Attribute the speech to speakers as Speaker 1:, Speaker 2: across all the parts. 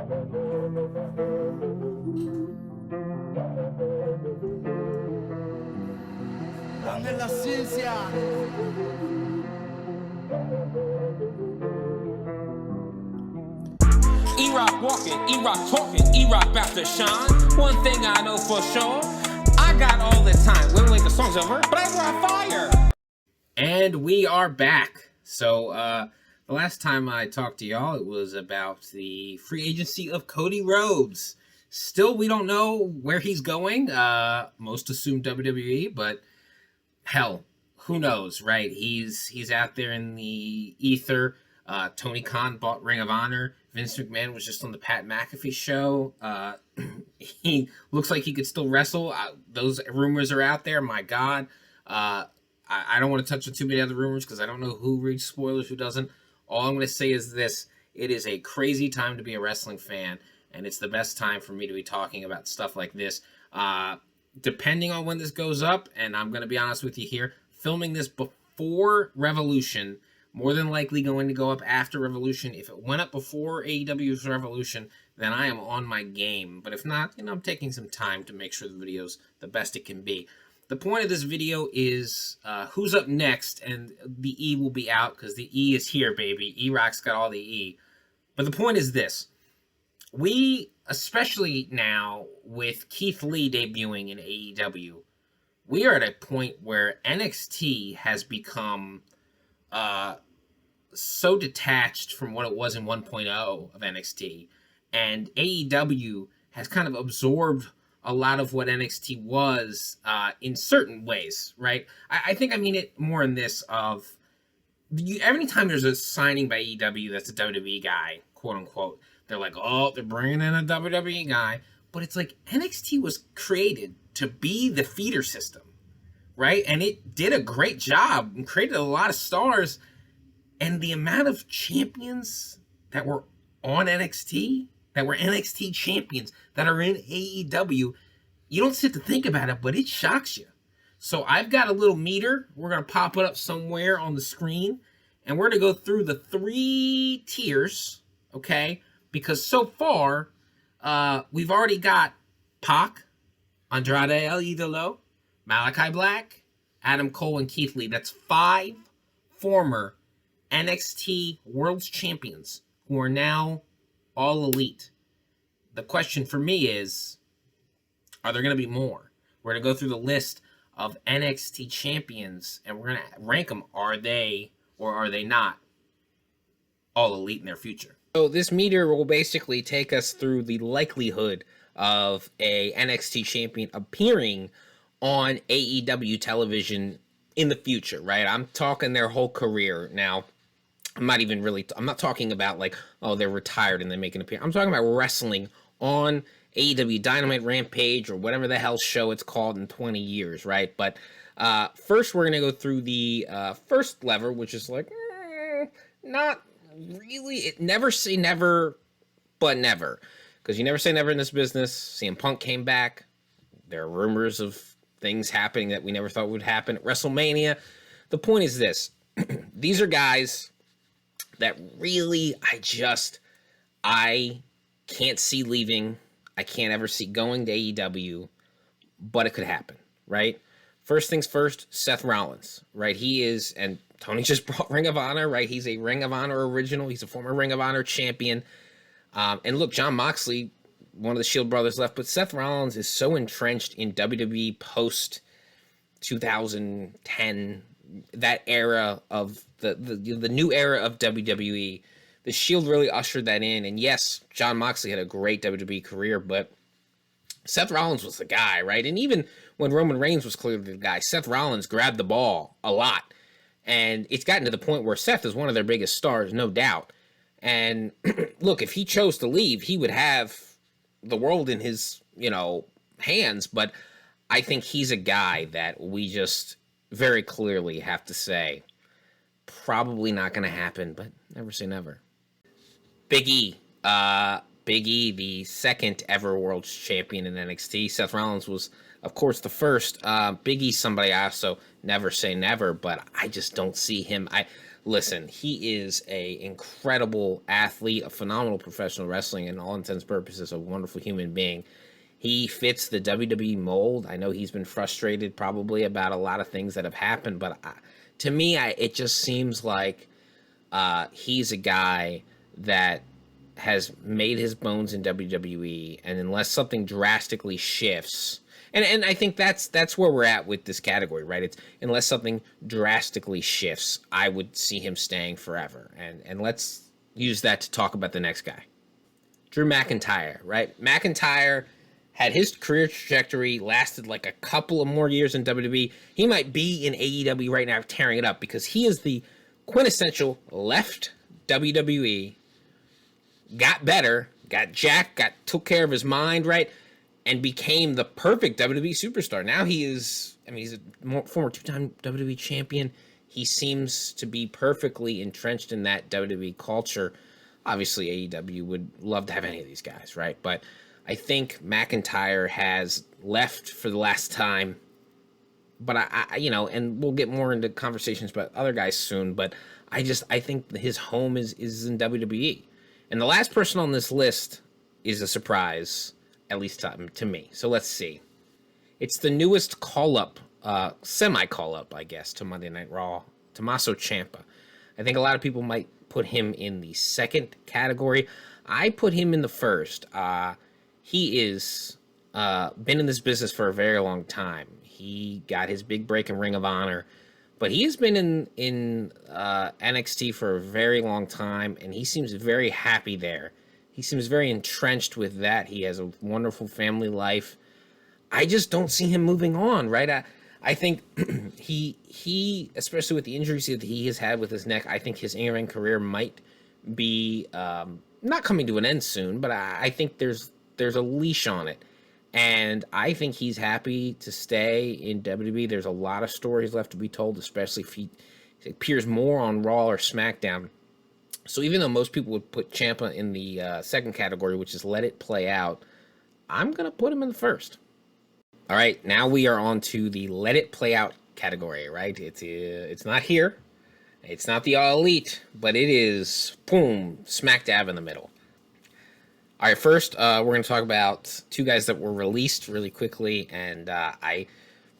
Speaker 1: Dame la ciencia.
Speaker 2: Erock walking, Erock talking, Erock about to shine. One thing I know for sure, I got all the time. Wait, the song's over, but I brought fire. And we are back. So, the last time I talked to y'all, it was about the free agency of Cody Rhodes. Still, we don't know where he's going. Most assume WWE, but hell, who knows, right? He's out there in the ether. Tony Khan bought Ring of Honor. Vince McMahon was just on the Pat McAfee show. He looks like he could still wrestle. Those rumors are out there. My God. I don't want to touch on too many other rumors because I don't know who reads spoilers, who doesn't. All I'm going to say is this. It is a crazy time to be a wrestling fan, and it's the best time for me to be talking about stuff like this. Depending on when this goes up, and I'm going to be honest with you here, filming this before Revolution, more than likely going to go up after Revolution. If it went up before AEW's Revolution, then I am on my game. But if not, I'm taking some time to make sure the video's the best it can be. The point of this video is who's up next, and the E will be out because the E is here, baby. Erock's got all the E. But the point is this. We, especially now with Keith Lee debuting in AEW, we are at a point where NXT has become so detached from what it was in 1.0 of NXT, and AEW has kind of absorbed a lot of what NXT was in certain ways, right? I think I mean it more in this of, every time there's a signing by AEW that's a WWE guy, quote unquote, they're like, oh, they're bringing in a WWE guy, but it's like NXT was created to be the feeder system, right? And it did a great job and created a lot of stars. And the amount of champions that were on NXT, that were NXT champions, that are in AEW, you don't sit to think about it, but it shocks you. So I've got a little meter. We're going to pop it up somewhere on the screen. And we're going to go through the 3 tiers, okay? Because so far, we've already got Pac, Andrade El Idolo, Malachi Black, Adam Cole, and Keith Lee. That's 5 former NXT World Champions who are now all elite. The question for me is, are there going to be more? We're going to go through the list of NXT champions and we're going to rank them. Are they or are they not all elite in their future? So this meter will basically take us through the likelihood of a NXT champion appearing on AEW television in the future, right? I'm talking their whole career now. I'm not talking about like, oh, they're retired and they make an appearance. I'm talking about wrestling on AEW Dynamite, Rampage, or whatever the hell show it's called in 20 years, right? But first we're going to go through the first lever, which is like, not really. It never say never, but never. Because you never say never in this business. CM Punk came back. There are rumors of things happening that we never thought would happen at WrestleMania. The point is this. These are guys that really I can't see leaving. I can't ever see going to AEW, but it could happen, right? First things first, Seth Rollins, right? He is, and Tony just brought Ring of Honor, right? He's a Ring of Honor original. He's a former Ring of Honor champion. And look, Jon Moxley, one of the Shield brothers left, but Seth Rollins is so entrenched in WWE post 2010, that era of the new era of WWE. The Shield really ushered that in. And yes, Jon Moxley had a great WWE career, but Seth Rollins was the guy, right? And even when Roman Reigns was clearly the guy, Seth Rollins grabbed the ball a lot. And it's gotten to the point where Seth is one of their biggest stars, no doubt. And look, if he chose to leave, he would have the world in his, hands. But I think he's a guy that we just very clearly have to say, probably not going to happen, but never say never. Big E, the second ever world champion in NXT. Seth Rollins was, of course, the first. Big E's somebody I also never say never, but I just don't see him. listen, he is a incredible athlete, a phenomenal professional wrestling, and all intents and purposes, a wonderful human being. He fits the WWE mold. I know he's been frustrated probably about a lot of things that have happened, but to me, it just seems like he's a guy that has made his bones in WWE, and unless something drastically shifts, and I think that's where we're at with this category, right? It's unless something drastically shifts, I would see him staying forever. And let's use that to talk about the next guy. Drew McIntyre, right? McIntyre had his career trajectory lasted like a couple of more years in WWE. He might be in AEW right now tearing it up because he is the quintessential left WWE, got better, got jacked, took care of his mind, right? And became the perfect WWE superstar. Now he's a former two-time WWE champion. He seems to be perfectly entrenched in that WWE culture. Obviously, AEW would love to have any of these guys, right? But I think McIntyre has left for the last time. But I and we'll get more into conversations about other guys soon. But I think his home is in WWE. And the last person on this list is a surprise, at least to me. So let's see. It's the newest call-up, semi-call-up, I guess, to Monday Night Raw, Tommaso Ciampa. I think a lot of people might put him in the second category. I put him in the first. He is been in this business for a very long time. He got his big break in Ring of Honor, but he has been in NXT for a very long time, and he seems very happy there. He seems very entrenched with that. He has a wonderful family life. I just don't see him moving on, right? I think he, especially with the injuries that he has had with his neck, I think his in-ring career might be not coming to an end soon, but I think there's a leash on it. And I think he's happy to stay in WWE. There's a lot of stories left to be told, especially if he appears more on Raw or SmackDown. So even though most people would put Ciampa in the second category, which is let it play out, I'm going to put him in the first. All right, now we are on to the let it play out category, right? It's not here. It's not the All Elite, but it is, boom, smack dab in the middle. All right, first, we're going to talk about two guys that were released really quickly, and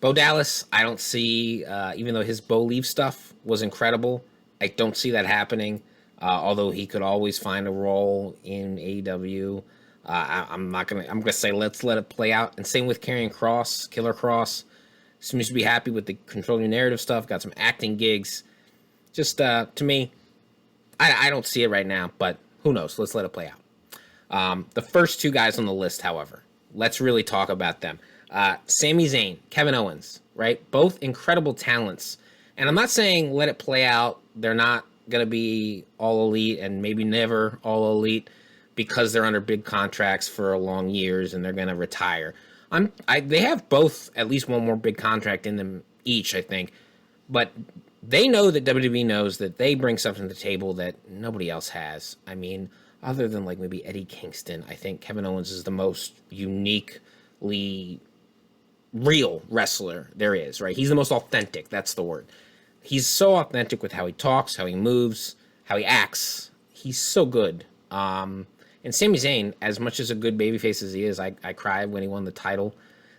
Speaker 2: Bo Dallas, I don't see, even though his Bo Leave stuff was incredible, I don't see that happening. Although he could always find a role in AEW. I'm gonna say let's let it play out. And same with Killer Cross. Seems to be happy with the control your narrative stuff. Got some acting gigs. Just to me, I don't see it right now, but who knows? Let's let it play out. The first two guys on the list, however, let's really talk about them. Sami Zayn, Kevin Owens, right? Both incredible talents. And I'm not saying let it play out. They're not going to be all elite and maybe never all elite because they're under big contracts for long years and they're going to retire. They have both at least one more big contract in them each, I think. But they know that WWE knows that they bring something to the table that nobody else has. I mean, other than like maybe Eddie Kingston, I think Kevin Owens is the most uniquely real wrestler there is, right? He's the most authentic. That's the word. He's so authentic with how he talks, how he moves, how he acts. He's so good. And Sami Zayn, as much as a good babyface as he is, I cried when he won the title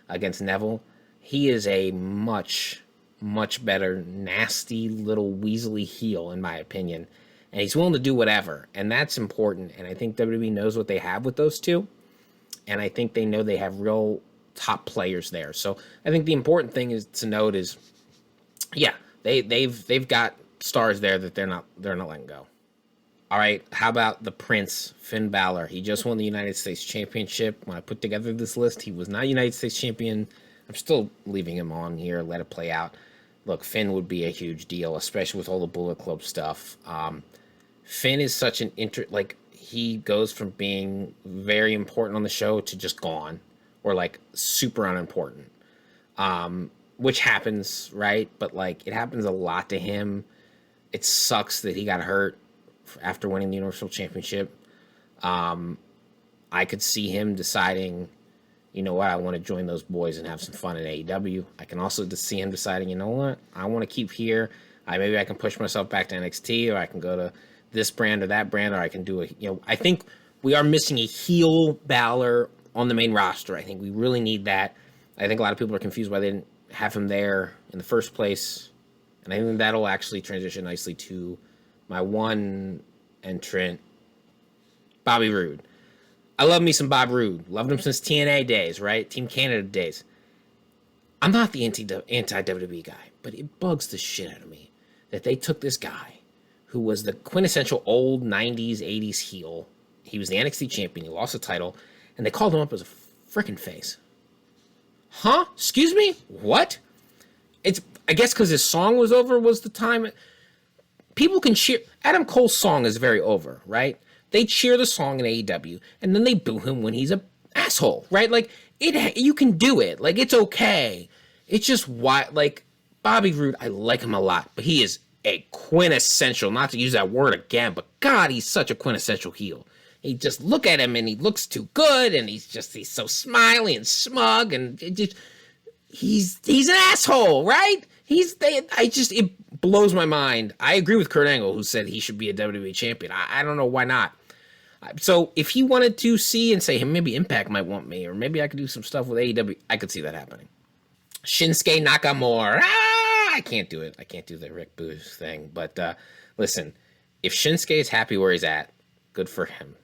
Speaker 2: against Neville. He is a much, much better, nasty little weaselly heel, in my opinion. And he's willing to do whatever. And that's important. And I think WWE knows what they have with those two. And I think they know they have real top players there. So I think the important thing is to note is, yeah, They've got stars there that they're not letting go. All right, how about the Prince, Finn Balor? He just won the United States Championship. When I put together this list, he was not United States Champion. I'm still leaving him on here, let it play out. Look, Finn would be a huge deal, especially with all the Bullet Club stuff. Finn is such an he goes from being very important on the show to just gone or like super unimportant. Which happens, right? But, like, it happens a lot to him. It sucks that he got hurt after winning the Universal Championship. I could see him deciding, you know what, I want to join those boys and have some fun in AEW. I can also see him deciding, you know what, I want to keep here. Maybe I can push myself back to NXT, or I can go to this brand or that brand, or I can do I think we are missing a heel Balor on the main roster. I think we really need that. I think a lot of people are confused why they didn't have him there in the first place. And I think that'll actually transition nicely to my one entrant, Bobby Roode. I love me some Bob Roode. Loved him since TNA days, right? Team Canada days. I'm not the anti-WWE guy, but it bugs the shit out of me that they took this guy who was the quintessential old 90s, 80s heel. He was the NXT champion. He lost the title. And they called him up as a freaking face. Huh? Excuse me? What? I guess because his song was over was the time. People can cheer. Adam Cole's song is very over, right? They cheer the song in AEW, and then they boo him when he's an asshole, right? Like, you can do it. Like, it's okay. It's just why, like, Bobby Roode, I like him a lot, but he is a quintessential, not to use that word again, but God, he's such a quintessential heel. He just look at him and he looks too good, and he's so smiley and smug, and he's an asshole, right? It blows my mind. I agree with Kurt Angle, who said he should be a WWE champion. I don't know why not. So if he wanted to see and say, hey, maybe Impact might want me, or maybe I could do some stuff with AEW, I could see that happening. Shinsuke Nakamura. I can't do it. I can't do the Rick Boogs thing. But listen, if Shinsuke is happy where he's at, good for him.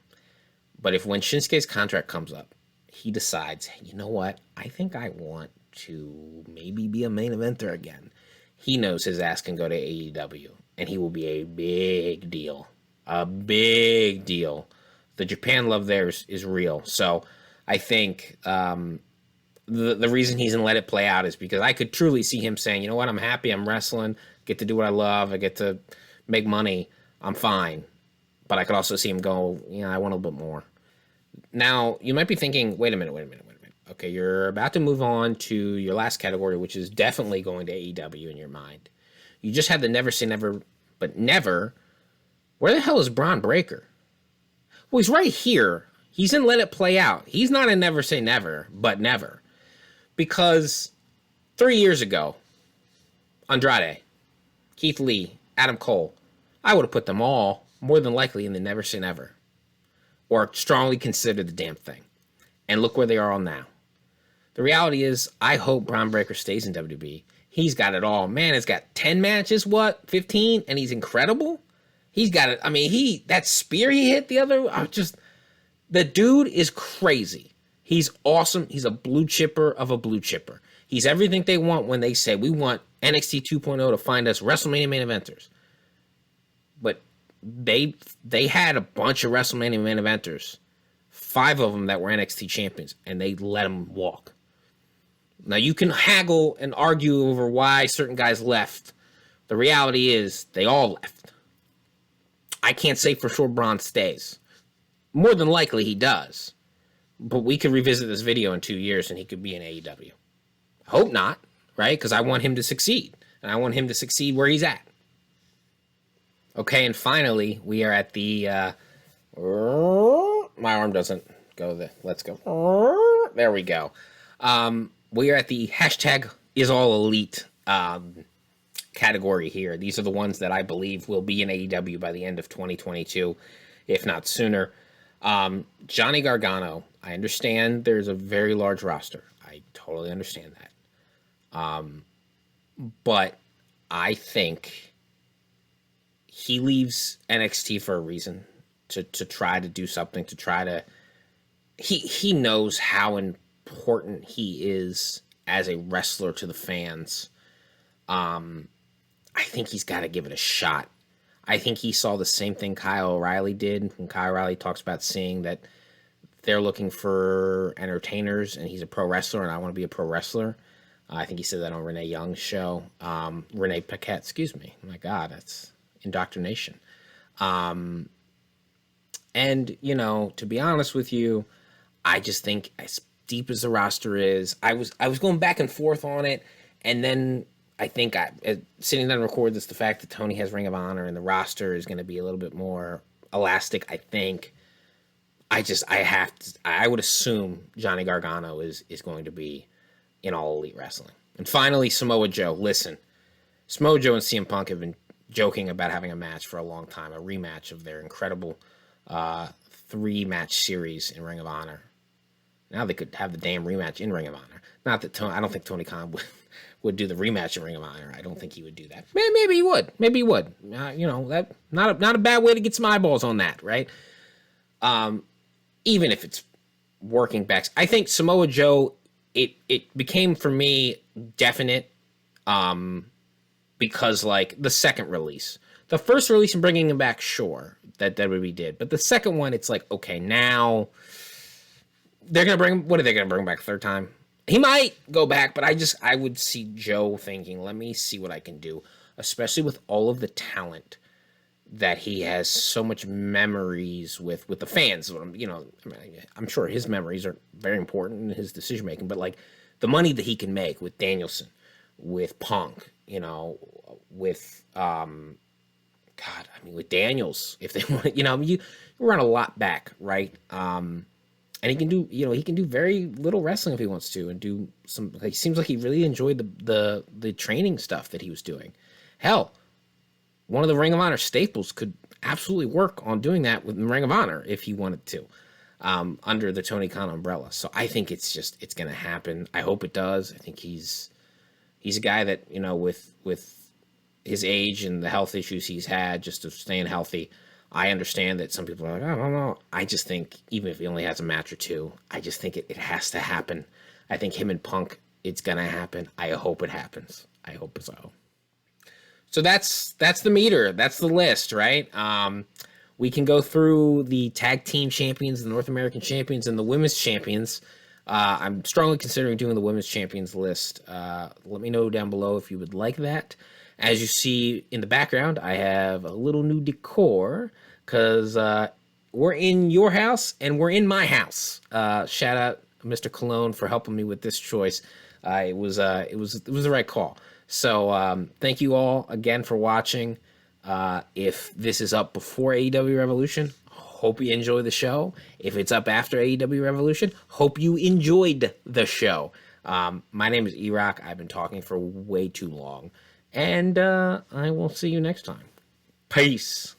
Speaker 2: But if when Shinsuke's contract comes up, he decides, hey, you know what? I think I want to maybe be a main eventer again. He knows his ass can go to AEW, and he will be a big deal. A big deal. The Japan love there is real. So I think the reason he's in Let It Play Out is because I could truly see him saying, you know what, I'm happy, I'm wrestling, get to do what I love, I get to make money, I'm fine. But I could also see him go, I want a little bit more. Now, you might be thinking, wait a minute. Okay, you're about to move on to your last category, which is definitely going to AEW in your mind. You just had the never say never, but never. Where the hell is Braun Breaker? Well, he's right here. He's in Let It Play Out. He's not in Never Say Never, but never. Because 3 years ago, Andrade, Keith Lee, Adam Cole, I would have put them all more than likely in the Never Say Never. Or strongly consider the damn thing. And look where they are all now. The reality is, I hope Braun Breaker stays in WWE. He's got it all. Man, he's got 10 matches, 15? And he's incredible? He's got it. I mean, that spear he hit the other, the dude is crazy. He's awesome. He's a blue chipper of a blue chipper. He's everything they want when they say, we want NXT 2.0 to find us WrestleMania main eventers. But they had a bunch of WrestleMania main eventers, 5 of them that were NXT champions, and they let them walk. Now, you can haggle and argue over why certain guys left. The reality is, they all left. I can't say for sure Braun stays. More than likely, he does. But we could revisit this video in 2 years, and he could be in AEW. I hope not, right? Because I want him to succeed. And I want him to succeed where he's at. Okay, and finally, we are at the... my arm doesn't go there. Let's go. There we go. We are at the #IsAllElite category here. These are the ones that I believe will be in AEW by the end of 2022, if not sooner. Johnny Gargano, I understand there's a very large roster. I totally understand that. But I think he leaves NXT for a reason. To try to do something, to try to... He knows how important he is as a wrestler to the fans. I think he's got to give it a shot. I think he saw the same thing Kyle O'Reilly did when Kyle O'Reilly talks about seeing that they're looking for entertainers and he's a pro wrestler and I want to be a pro wrestler. I think he said that on Renee Young's show. Renee Paquette, excuse me. Oh my God, that's indoctrination. And, to be honest with you, I just think as deep as the roster is, I was going back and forth on it. And then I think sitting down and record this, the fact that Tony has Ring of Honor and the roster is going to be a little bit more elastic, I think. I would assume Johnny Gargano is going to be in All Elite Wrestling. And finally, Samoa Joe. Listen, Samoa Joe and CM Punk have been joking about having a match for a long time, a rematch of their incredible 3-match series in Ring of Honor. Now they could have the damn rematch in Ring of Honor. Not that I don't think Tony Khan would do the rematch in Ring of Honor. I don't think he would do that. Maybe he would. Maybe he would. That not a bad way to get some eyeballs on that, right? Even if it's working back, I think Samoa Joe. It became for me definite, because like the second release, the first release and bringing him back, sure, that WWE did, but the second one, it's like, okay, now they're gonna bring. What are they gonna bring back a third time? He might go back, but I would see Joe thinking, let me see what I can do, especially with all of the talent that he has, so much memories with the fans. I'm sure his memories are very important in his decision making, but like the money that he can make with Danielson, with Punk, with with Daniels, if they want, you run a lot back, right? And he can do very little wrestling if he wants to, and do some. It seems like he really enjoyed the training stuff that he was doing. Hell, one of the Ring of Honor staples could absolutely work on doing that with Ring of Honor if he wanted to, under the Tony Khan umbrella. So I think it's going to happen. I hope it does. I think he's a guy that, with his age and the health issues he's had, just of staying healthy, I understand that some people are like, I don't know. I just think even if he only has a match or two, I just think it has to happen. I think him and Punk, it's going to happen. I hope it happens. I hope so. So that's the meter. That's the list, right? We can go through the tag team champions, the North American champions, and the women's champions. I'm strongly considering doing the women's champions list. Let me know down below if you would like that. As you see in the background, I have a little new decor because we're in your house and we're in my house. Shout out Mr. Cologne for helping me with this choice. It was the right call. So thank you all again for watching. If this is up before AEW Revolution, hope you enjoy the show. If it's up after AEW Revolution, hope you enjoyed the show. My name is Erock. I've been talking for way too long. And I will see you next time. Peace.